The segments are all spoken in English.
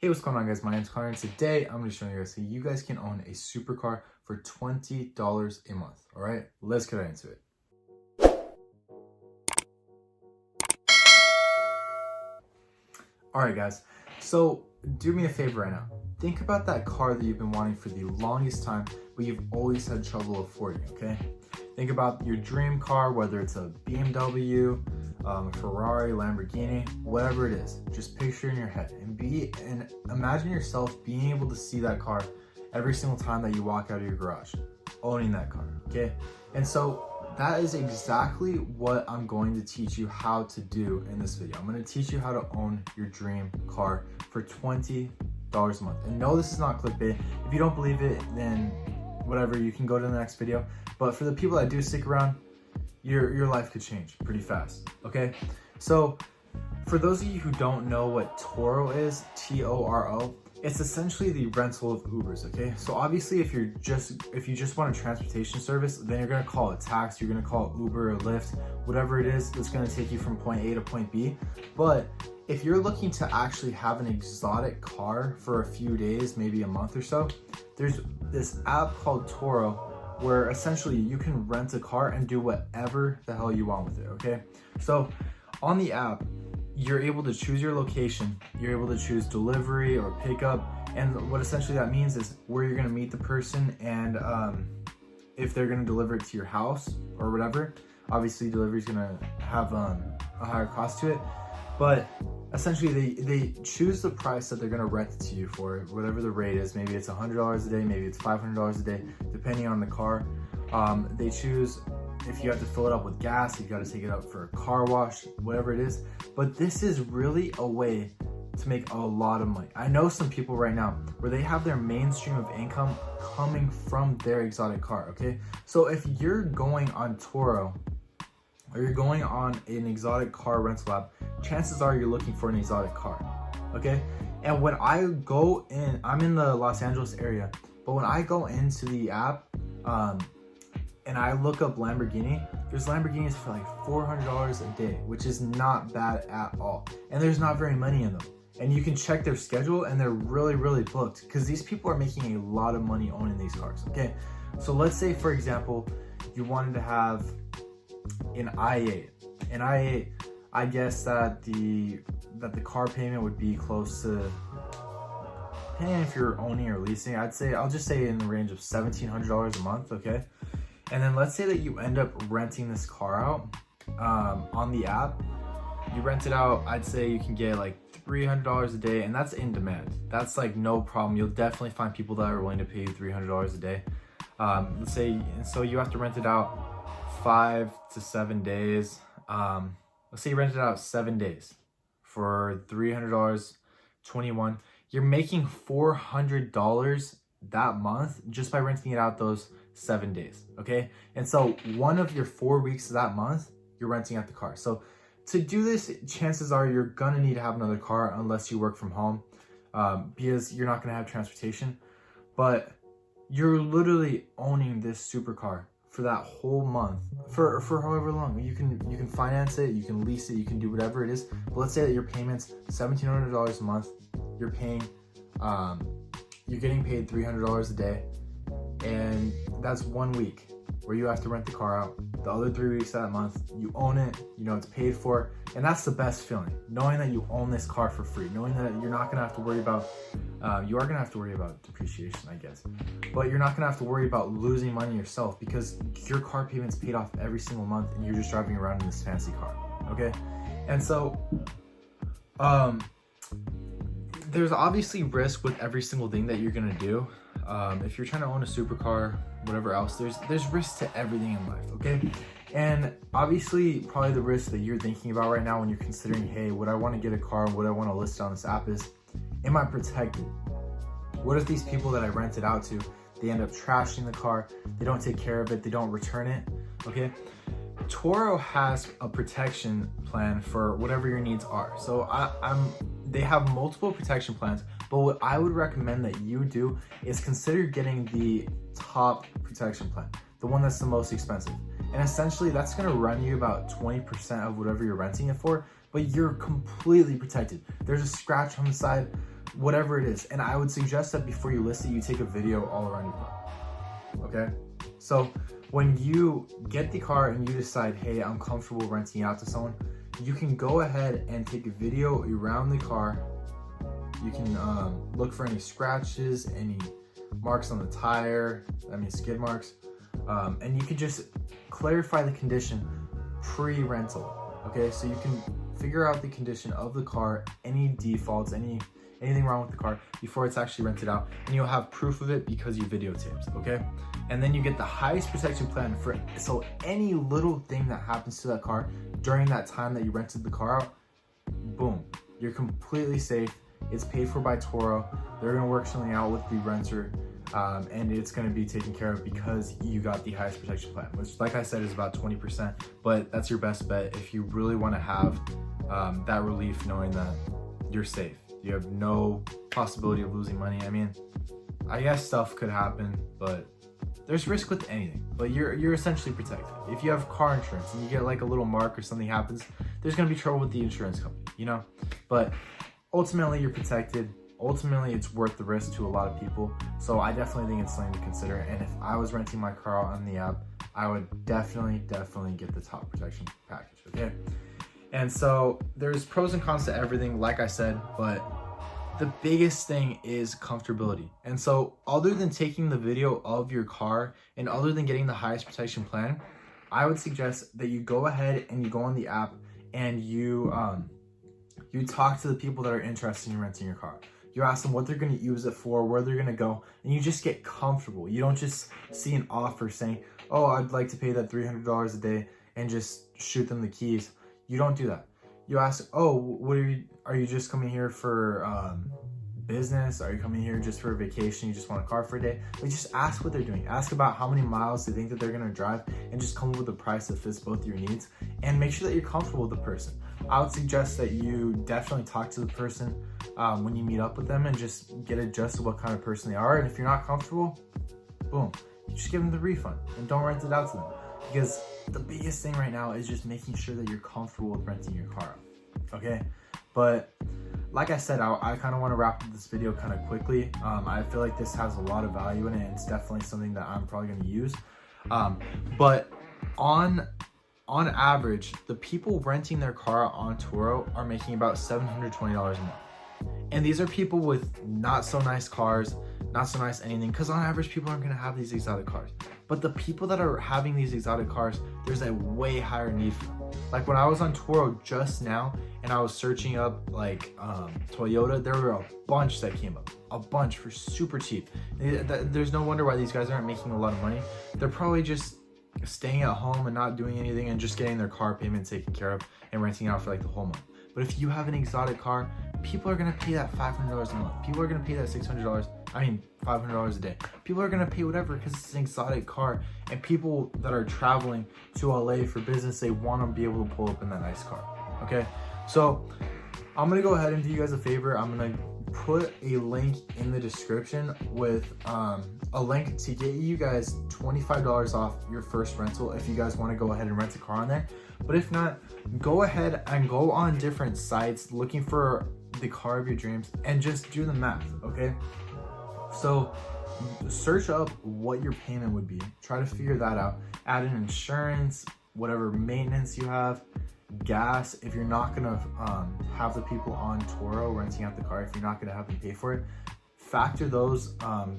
Hey, what's going on, guys? My name's Connor, and today I'm going to show you guys how you guys can own a supercar for $20 a month. All right, let's get right into it. All right, guys, so do me a favor right now. Think about that car that you've been wanting for the longest time, but you've always had trouble affording, okay? Think about your dream car, whether it's a BMW, Ferrari, Lamborghini, whatever it is. Just picture in your head and imagine yourself being able to see that car every single time that you walk out of your garage, owning that car, okay? And so that is exactly what I'm going to teach you how to do in this video. I'm going to teach you how to own your dream car for $20 a month. And no, this is not clickbait. If you don't believe it, then whatever, you can go to the next video. But for the people that do stick around, your life could change pretty fast, okay? So for those of you who don't know what Toro is, T-O-R-O, it's essentially the rental of Ubers, okay? So obviously if you just want a transportation service, then you're gonna call it taxi, you're gonna call it Uber or Lyft, whatever it is that's gonna take you from point A to point B. But if you're looking to actually have an exotic car for a few days, maybe a month or so, there's this app called Toro where essentially you can rent a car and do whatever the hell you want with it, okay? So on the app, you're able to choose your location, you're able to choose delivery or pickup, and what essentially that means is where you're gonna meet the person and if they're gonna deliver it to your house or whatever. Obviously delivery is gonna have a higher cost to it, but essentially they choose the price that they're gonna rent it to you for, whatever the rate is. Maybe it's $100 a day, maybe it's $500 a day, depending on the car. They choose if you have to fill it up with gas, you gotta take it up for a car wash, whatever it is. But this is really a way to make a lot of money. I know some people right now where they have their main stream of income coming from their exotic car, okay? So if you're going on Toro or you're going on an exotic car rental app, chances are you're looking for an exotic car, okay? And when I go in, I'm in the Los Angeles area, but when I go into the app, and I look up Lamborghini, there's Lamborghinis for like $400 a day, which is not bad at all. And there's not very many in them. And you can check their schedule and they're really, really booked because these people are making a lot of money owning these cars, okay? So let's say, for example, you wanted to have an i8. An i8, I guess that the car payment would be close to, depending on if you're owning or leasing, I'll just say in the range of $1,700 a month, okay? And then let's say that you end up renting this car out on the app. You rent it out, I'd say you can get like $300 a day, and that's in demand. That's like no problem. You'll definitely find people that are willing to pay you $300 a day. Let's say, and so you have to rent it out 5 to 7 days. Let's say you rent it out 7 days for $300, 21. You're making $400 that month just by renting it out those 7 days, okay? And so one of your 4 weeks of that month, you're renting out the car. So to do this, chances are you're gonna need to have another car unless you work from home, because you're not gonna have transportation. But you're literally owning this supercar for that whole month, for however long. You can finance it, you can lease it, you can do whatever it is. But let's say that your payment's $1,700 a month. You're paying, you're getting paid $300 a day, and that's 1 week where you have to rent the car out. The other 3 weeks of that month, you own it, you know it's paid for, and that's the best feeling, knowing that you own this car for free, knowing that you're not gonna have to worry about, you are gonna have to worry about depreciation, I guess, but you're not gonna have to worry about losing money yourself because your car payment's paid off every single month and you're just driving around in this fancy car, okay? And so, there's obviously risk with every single thing that you're gonna do. If you're trying to own a supercar, whatever else, there's risk to everything in life, okay? And obviously, probably the risk that you're thinking about right now when you're considering, hey, would I want to get a car, would I want to list it on this app is, am I protected? What if these people that I rent it out to, they end up trashing the car, they don't take care of it, they don't return it, okay? Toro has a protection plan for whatever your needs are. So they have multiple protection plans, but what I would recommend that you do is consider getting the top protection plan, the one that's the most expensive. And essentially that's gonna run you about 20% of whatever you're renting it for, but you're completely protected. There's a scratch on the side. whatever it is. And I would suggest that before you list it, you take a video all around your car, okay? So when you get the car and you decide, hey, I'm comfortable renting it out to someone, you can go ahead and take a video around the car. You can look for any scratches, any marks on the tire, skid marks, and you can just clarify the condition pre-rental, okay? So you can figure out the condition of the car, any defaults, anything wrong with the car before it's actually rented out, and you'll have proof of it because you videotaped, okay? And then you get the highest protection plan so any little thing that happens to that car during that time that you rented the car out, boom, you're completely safe. It's paid for by Toro. They're gonna work something out with the renter, and it's gonna be taken care of because you got the highest protection plan, which, like I said, is about 20%, but that's your best bet if you really wanna have that relief knowing that you're safe. You have no possibility of losing money. I guess stuff could happen, but there's risk with anything, but you're essentially protected. If you have car insurance and you get like a little mark or something happens, there's gonna be trouble with the insurance company, you know? But ultimately you're protected. Ultimately it's worth the risk to a lot of people. So I definitely think it's something to consider. And if I was renting my car out on the app, I would definitely get the top protection package, okay? And so there's pros and cons to everything, like I said, but the biggest thing is comfortability. And so other than taking the video of your car and other than getting the highest protection plan, I would suggest that you go ahead and you go on the app and you talk to the people that are interested in renting your car. You ask them what they're going to use it for, where they're going to go, and you just get comfortable. You don't just see an offer saying, oh, I'd like to pay that $300 a day and just shoot them the keys. You don't do that. You ask, oh, what are you just coming here for business? Are you coming here just for a vacation? You just want a car for a day? Like, just ask what they're doing. Ask about how many miles they think that they're gonna drive and just come up with a price that fits both your needs, and make sure that you're comfortable with the person. I would suggest that you definitely talk to the person when you meet up with them and just get adjusted to what kind of person they are. And if you're not comfortable, boom, you just give them the refund and don't rent it out to them. Because the biggest thing right now is just making sure that you're comfortable with renting your car out, okay? But like I said, I kind of want to wrap up this video kind of quickly. I feel like this has a lot of value in it, and it's definitely something that I'm probably going to use. But on average, the people renting their car on Toro are making about $720 a month. And these are people with not so nice cars, not so nice anything, because on average, people aren't going to have these exotic cars. But the people that are having these exotic cars, there's a way higher need for them. Like when I was on Toro just now and I was searching up like Toyota, there were a bunch that came up, a bunch for super cheap. There's no wonder why these guys aren't making a lot of money. They're probably just staying at home and not doing anything and just getting their car payment taken care of and renting out for like the whole month. But if you have an exotic car, people are gonna pay that $500 a month. People are gonna pay that $500 a day. People are gonna pay whatever because it's an exotic car. And people that are traveling to LA for business, they wanna be able to pull up in that nice car, okay? So I'm gonna go ahead and do you guys a favor. I'm gonna put a link in the description with a link to get you guys $25 off your first rental if you guys wanna go ahead and rent a car on there. But if not, go ahead and go on different sites looking for the car of your dreams and just do the math, okay? So search up what your payment would be. Try to figure that out. Add in insurance, whatever maintenance you have, gas. If you're not gonna have the people on Toro renting out the car, if you're not gonna have them pay for it, factor those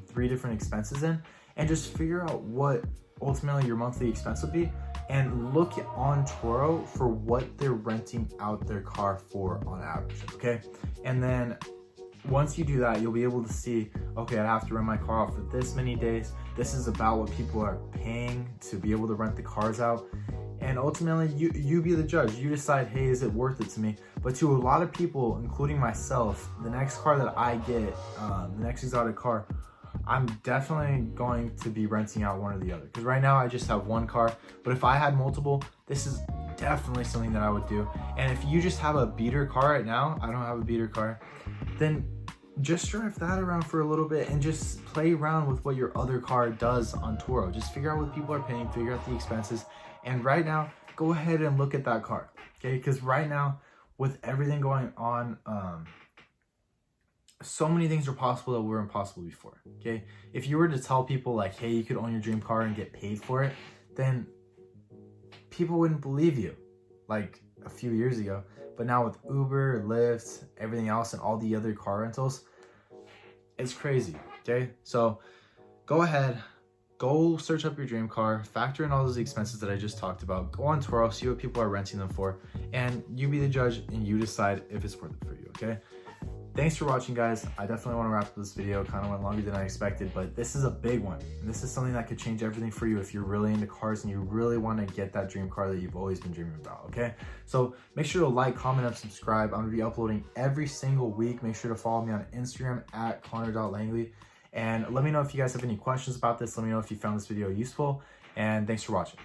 3 different expenses in and just figure out what ultimately your monthly expense would be, and look on Toro for what they're renting out their car for on average, okay? And then once you do that, you'll be able to see, okay, I have to rent my car out for this many days. This is about what people are paying to be able to rent the cars out. And ultimately, you be the judge. You decide, hey, is it worth it to me? But to a lot of people, including myself, the next car that I get, the next exotic car, I'm definitely going to be renting out one or the other. Because right now I just have one car, but if I had multiple, this is definitely something that I would do. And if you just have a beater car right now, I don't have a beater car, then just drive that around for a little bit and just play around with what your other car does on Toro. Just figure out what people are paying, figure out the expenses. And right now, go ahead and look at that car, okay? Because right now, with everything going on, so many things are possible that were impossible before, okay? If you were to tell people like, hey, you could own your dream car and get paid for it, then people wouldn't believe you like a few years ago. But now with Uber, Lyft, everything else, and all the other car rentals, it's crazy, okay? So go ahead, go search up your dream car, factor in all those expenses that I just talked about, go on Toro, see what people are renting them for, and you be the judge and you decide if it's worth it for you, okay? Thanks for watching, guys. I definitely want to wrap up this video. Kind of went longer than I expected, but this is a big one. And this is something that could change everything for you if you're really into cars and you really want to get that dream car that you've always been dreaming about, okay? So make sure to like, comment, and subscribe. I'm going to be uploading every single week. Make sure to follow me on Instagram at Connor.Langley. And let me know if you guys have any questions about this. Let me know if you found this video useful. And thanks for watching.